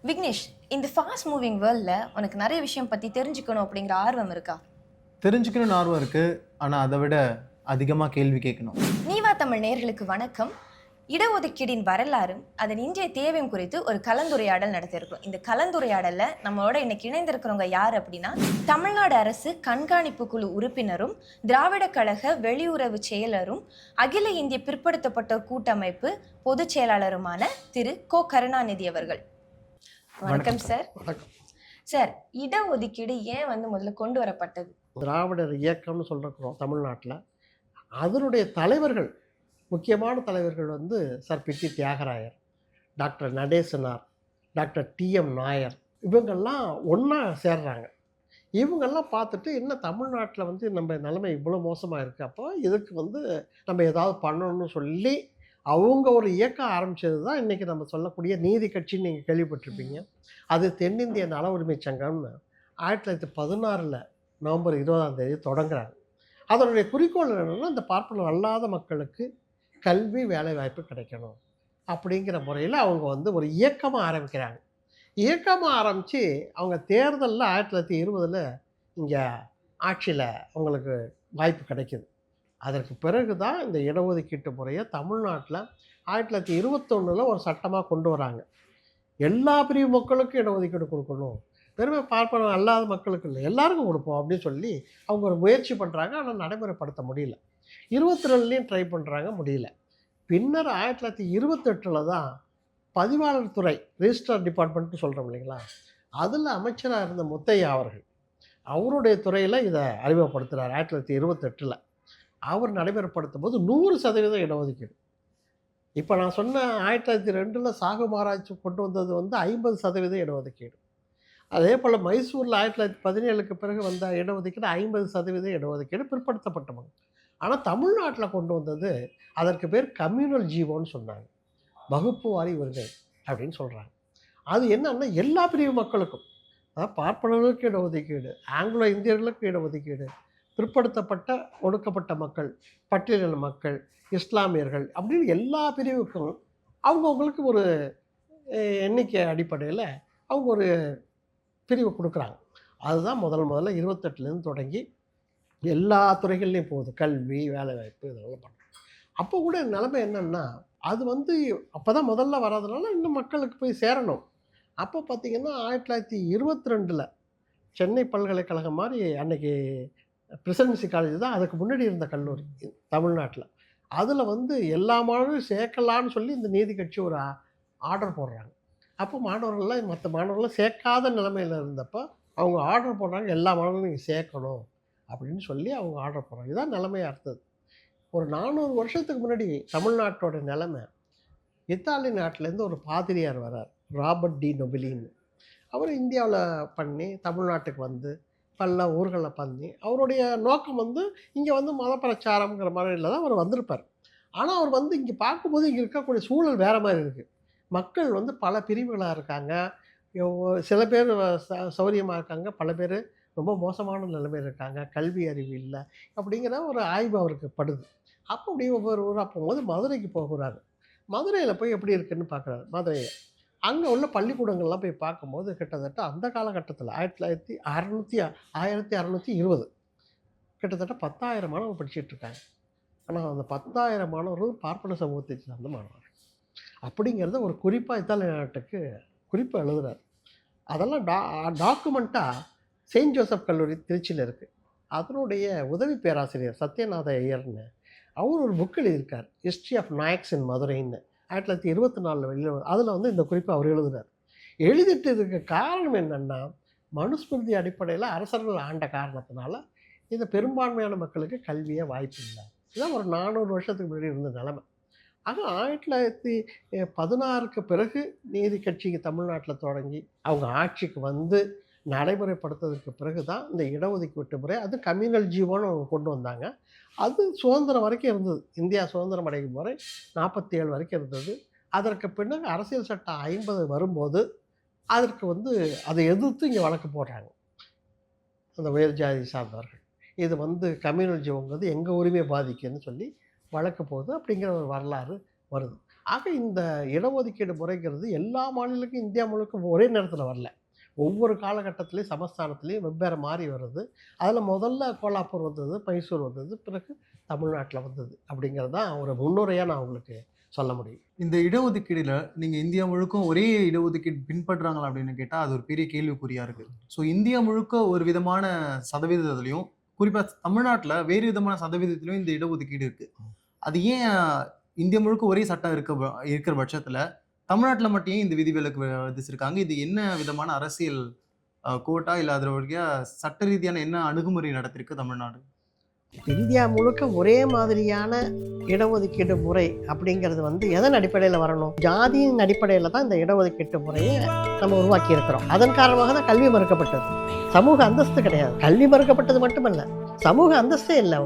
விக்னேஷ், இந்த fast moving வேர்ல்ட்ல உனக்கு நிறைய விஷயம் பத்தி தெரிஞ்சுக்கணும் அப்படிங்கிற ஆர்வம் இருக்கா? தெரிஞ்சுக்கணும்னு ஆர்வம் இருக்கு. ஆனா அதை விட அதிகமா கேள்வி கேட்கணும். நீவா தமிழ் நேயர்களுக்கு வணக்கம். இடஒதுக்கீடின் வரலாறும் அதன் இன்றைய தேவையும் குறித்து ஒரு கலந்துரையாடல் நடத்தியிருக்கோம். இந்த கலந்துரையாடல்ல நம்மளோட இன்னைக்கு இணைந்திருக்கிறவங்க யார் அப்படின்னா, தமிழ்நாடு அரசு கண்காணிப்பு குழு உறுப்பினரும், திராவிட கழக வெளியுறவு செயலரும், அகில இந்திய பிற்படுத்தப்பட்டோர் கூட்டமைப்பு பொதுச் செயலாளருமான திரு கோ கருணாநிதி அவர்கள். வணக்கம் சார். சார், இடஒதுக்கீடு ஏன் முதல்ல கொண்டு வரப்பட்டது? திராவிடர் இயக்கம்னு சொல்லிருக்கிறோம் தமிழ்நாட்டில். அதனுடைய தலைவர்கள், முக்கியமான தலைவர்கள் sir Pitti Thyagarayar, doctor Natesanar, doctor TM Nair, இவங்கெல்லாம் ஒன்றா சேர்றாங்க. இவங்கெல்லாம் பார்த்துட்டு என்ன தமிழ்நாட்டில் நம்ம நிலைமை இவ்வளோ மோசமாக இருக்குது, அப்போ இதுக்கு நம்ம ஏதாவது பண்ணணும்னு சொல்லி அவங்க ஒரு இயக்கம் ஆரம்பித்தது தான் இன்றைக்கி நம்ம சொல்லக்கூடிய நீதி கட்சின்னு நீங்கள் கேள்விப்பட்டிருப்பீங்க. அது தென்னிந்திய நல உரிமை சங்கம்னு 1916 நவம்பர் 20 தொடங்குறாங்க. அதனுடைய குறிக்கோள் என்னென்னா, இந்த பார்ப்பனர் அல்லாத மக்களுக்கு கல்வி வேலைவாய்ப்பு கிடைக்கணும் அப்படிங்கிற முறையில் அவங்க ஒரு இயக்கமாக ஆரம்பிக்கிறாங்க. இயக்கமாக ஆரம்பித்து அவங்க தேர்தலில் 1920 இங்கே ஆட்சியில் அவங்களுக்கு வாய்ப்பு கிடைக்கிது. அதற்கு பிறகு தான் இந்த இடஒதுக்கீட்டு முறையை தமிழ்நாட்டில் 1921 ஒரு சட்டமாக கொண்டு வராங்க. எல்லா பிரிவு மக்களுக்கும் இடஒதுக்கீடு கொடுக்கணும், பெருமை பார்ப்பன அல்லாத மக்களுக்கு இல்லை, எல்லாருக்கும் கொடுப்போம் அப்படின்னு சொல்லி அவங்க ஒரு முயற்சி பண்ணுறாங்க. ஆனால் நடைமுறைப்படுத்த முடியல. 22லேயும் ட்ரை பண்ணுறாங்க, முடியல. பின்னர் 1928 தான் பதிவாளர் துறை, ரெஜிஸ்ட்ரார் டிபார்ட்மெண்ட்னு சொல்கிறோம் இல்லைங்களா, அதில் அமைச்சராக இருந்த முத்தையா அவர்கள் அவருடைய துறையில் இதை அறிமுகப்படுத்துகிறார். 1928 அவர் நடைமுறைப்படுத்தும் போது 100% இடஒதுக்கீடு. இப்போ நான் சொன்ன 1902 சாகு மகாராஜ் கொண்டு வந்தது 50% இடஒதுக்கீடு. அதே போல் மைசூரில் 1917 பிறகு வந்த இடஒதுக்கீடு 50% இடஒதுக்கீடு பிற்படுத்தப்பட்டவங்க. ஆனால் தமிழ்நாட்டில் கொண்டு வந்தது, அதற்கு பேர் கம்யூனல் ஜீவோன்னு சொன்னாங்க, வகுப்பு வாரி உரிமை அப்படின்னு சொல்கிறாங்க. அது என்னன்னா எல்லா பிரிவு மக்களுக்கும், அதாவது பார்ப்பனர்களுக்கு இடஒதுக்கீடு, ஆங்கிலோ இந்தியர்களுக்கு இடஒதுக்கீடு, பிற்படுத்தப்பட்ட ஒடுக்கப்பட்ட மக்கள், பட்டியலின மக்கள், இஸ்லாமியர்கள் அப்படின்னு எல்லா பிரிவுக்கும் அவங்கவுங்களுக்கு ஒரு எண்ணிக்கை அடிப்படையில் அவங்க ஒரு பிரிவு கொடுக்குறாங்க. அதுதான் முதல்ல 28லேருந்து தொடங்கி எல்லா துறைகள்லையும் போகுது. கல்வி, வேலைவாய்ப்பு, இதெல்லாம் பண்ணுறோம். அப்போ கூட நிலைமை என்னென்னா, அது அப்போ தான் முதல்ல வராதனால இன்னும் மக்களுக்கு போய் சேரணும். அப்போ பார்த்திங்கன்னா 1922 சென்னை பல்கலைக்கழகம் மாதிரி அன்றைக்கி பிரசிடென்சி காலேஜ் தான் அதுக்கு முன்னாடி இருந்த கல்லூரி தமிழ்நாட்டில். அதில் எல்லா மாணவர்களும் சேர்க்கலான்னு சொல்லி இந்த நீதி கட்சி ஒரு ஆர்டர் போடுறாங்க. அப்போ மாணவர்கள்லாம் மற்ற மாணவர்கள்லாம் சேர்க்காத நிலைமையில் இருந்தப்போ அவங்க ஆர்டர் போடுறாங்க, எல்லா மாணவர்களும் நீங்கள் சேர்க்கணும் அப்படின்னு சொல்லி அவங்க ஆர்டர் போடுறாங்க. இதுதான் நிலைமையாக இருந்தது. ஒரு 400 வருஷத்துக்கு முன்னாடி தமிழ்நாட்டோட நிலைமை, இத்தாலி நாட்டிலேருந்து ஒரு பாதிரியார் வரார், ராபர்ட் டி நொபிலின்னு. அவர் இந்தியாவில் பண்ணி தமிழ்நாட்டுக்கு பல ஊர்களை பண்ணி அவருடைய நோக்கம் இங்கே மத பிரச்சாரங்கிற மாதிரியில் தான் அவர் வந்திருப்பார். ஆனால் அவர் இங்கே பார்க்கும்போது இங்கே இருக்கக்கூடிய சூழல் வேறு மாதிரி இருக்குது. மக்கள் பல பிரிவுகளாக இருக்காங்க. சில பேர் சௌரியமாக இருக்காங்க, பல பேர் ரொம்ப மோசமான நிலைமையில் இருக்காங்க, கல்வி அறிவு இல்லை அப்படிங்கிற ஒரு ஆய்வு அவருக்கு படுது. அப்போ அப்படி ஒவ்வொரு ஊராக போகும்போது மதுரைக்கு போகிறாரு. மதுரையில் போய் எப்படி இருக்குதுன்னு பார்க்குறாரு. மதுரையை அங்கே உள்ள பள்ளிக்கூடங்கள்லாம் போய் பார்க்கும்போது கிட்டத்தட்ட அந்த காலகட்டத்தில் 1620 கிட்டத்தட்ட 10,000 மாணவர்கள் படிச்சுட்ருக்காங்க. ஆனால் அந்த 10,000 மாணவர்கள் பார்ப்பன சமூகத்தை சார்ந்த மாணவர்கள் அப்படிங்கிறத ஒரு குறிப்பாக இத்தாலி நாட்டுக்கு குறிப்பாக எழுதுகிறார். அதெல்லாம் டாக்குமெண்ட்டாக செயின்ட் ஜோசப் கல்லூரி திருச்சியில் இருக்குது. அதனுடைய உதவி பேராசிரியர் சத்யநாத ஐயர்னு அவர் ஒரு புக் எழுதியிருக்கார், ஹிஸ்ட்ரி ஆஃப் நாயக்ஸ் இன் மதுரைன்னு, 1924 வெளியில். அதில் இந்த குறிப்பை அவர் எழுதுகிறார். எழுதிட்டு இருக்க காரணம் என்னென்னா, மனுஸ்மிருதி அடிப்படையில் அரசர்கள் ஆண்ட காரணத்தினால இந்த பெரும்பான்மையான மக்களுக்கு கல்வியே வாய்ப்பு இல்லை. இதுதான் ஒரு 400 வருஷத்துக்கு முன்னாடி இருந்த நிலைமை. ஆக 1916 பிறகு நீதி கட்சிக்கு தமிழ்நாட்டில் தொடங்கி அவங்க ஆட்சிக்கு நடைமுறைப்படுத்துறதுக்கு பிறகு தான் இந்த இடஒதுக்கீட்டு முறை, அது கம்யூனல் ஜீவோன்னு அவங்க கொண்டு வந்தாங்க. அது சுதந்திரம் வரைக்கும் இருந்தது. இந்தியா சுதந்திரம் அடையும் முறை 47 வரைக்கும் இருந்தது. அதற்கு பின்னர் அரசியல் சட்டம் 50 வரும்போது அதற்கு அதை எதிர்த்து இங்கே வழக்கு போடுறாங்க அந்த உயர் ஜாதி சார்ந்தவர்கள். இது கம்யூனல் ஜீவங்கிறது எங்கள் உரிமையை பாதிக்குன்னு சொல்லி வழக்கு போகுது. அப்படிங்கிற ஒரு வரலாறு வருது. ஆக இந்த இடஒதுக்கீடு முறைங்கிறது எல்லா மாநிலங்களுக்கும் இந்தியா முழுக்க ஒரே நேரத்தில் வரல. ஒவ்வொரு காலகட்டத்திலையும் சமஸ்தானத்துலேயும் வெவ்வேறு மாறி வருது. அதில் முதல்ல கோலாப்பூர் வந்தது, மைசூர் வந்தது, பிறகு தமிழ்நாட்டில் வந்தது. அப்படிங்கிறது தான் ஒரு முன்னுரையாக நான் உங்களுக்கு சொல்ல முடியும். இந்த இடஒதுக்கீடுல நீங்க இந்தியா முழுக்க ஒரே இடஒதுக்கீடு பின்பற்றுறாங்களா அப்படின்னு கேட்டா அது ஒரு பெரிய கேள்விக்குறியா இருக்கு. ஸோ இந்தியா முழுக்க ஒரு விதமான சதவீதத்திலையும் குறிப்பா தமிழ்நாட்டுல வேறு விதமான சதவீதத்திலையும் இந்த இடஒதுக்கீடு இருக்கு. அது ஏன் இந்தியா முழுக்க ஒரே சட்டம் இருக்கிற பட்சத்துல தமிழ்நாட்டுல மட்டும் ஏன் இந்த விதிவிலக்கு விதிச்சிருக்காங்க? இது என்ன விதமான அரசியல் கோட்டா இல்ல அதோட வழியா சட்ட ரீதியான என்ன அணுகுமுறை நடத்திருக்கு தமிழ்நாடு? இந்தியா முழுக்க ஒரே மாதிரியான இடஒதுக்கீடு முறை அப்படிங்கிறது வந்து எதன் அடிப்படையில் வரணும்? ஜாதியின் அடிப்படையில் தான் இந்த இடஒதுக்கீட்டு முறையை நம்ம உருவாக்கி இருக்கிறோம். அதன் காரணமாக தான் கல்வி மறுக்கப்பட்டது. சமூக அந்தஸ்து கிடையாது. கல்வி மறுக்கப்பட்டது மட்டுமல்ல, சமூக அந்தஸ்தே இல்லை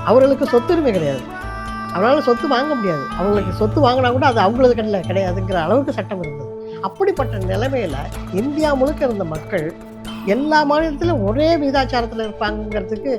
அவர்களுக்கு சொத்துரிமை கிடையாது. அவங்களால சொத்து வாங்க முடியாது. அவங்களுக்கு சொத்து வாங்கினா கூட அது அவங்களது கிடையாதுங்கிற அளவுக்கு சட்டம் இருந்தது. அப்படிப்பட்ட நிலைமையில் இந்தியா முழுக்க இருந்த மக்கள் எல்லா மாநிலத்திலும் ஒரே விகிதாச்சாரத்தில் இருப்பாங்கிறதுக்கு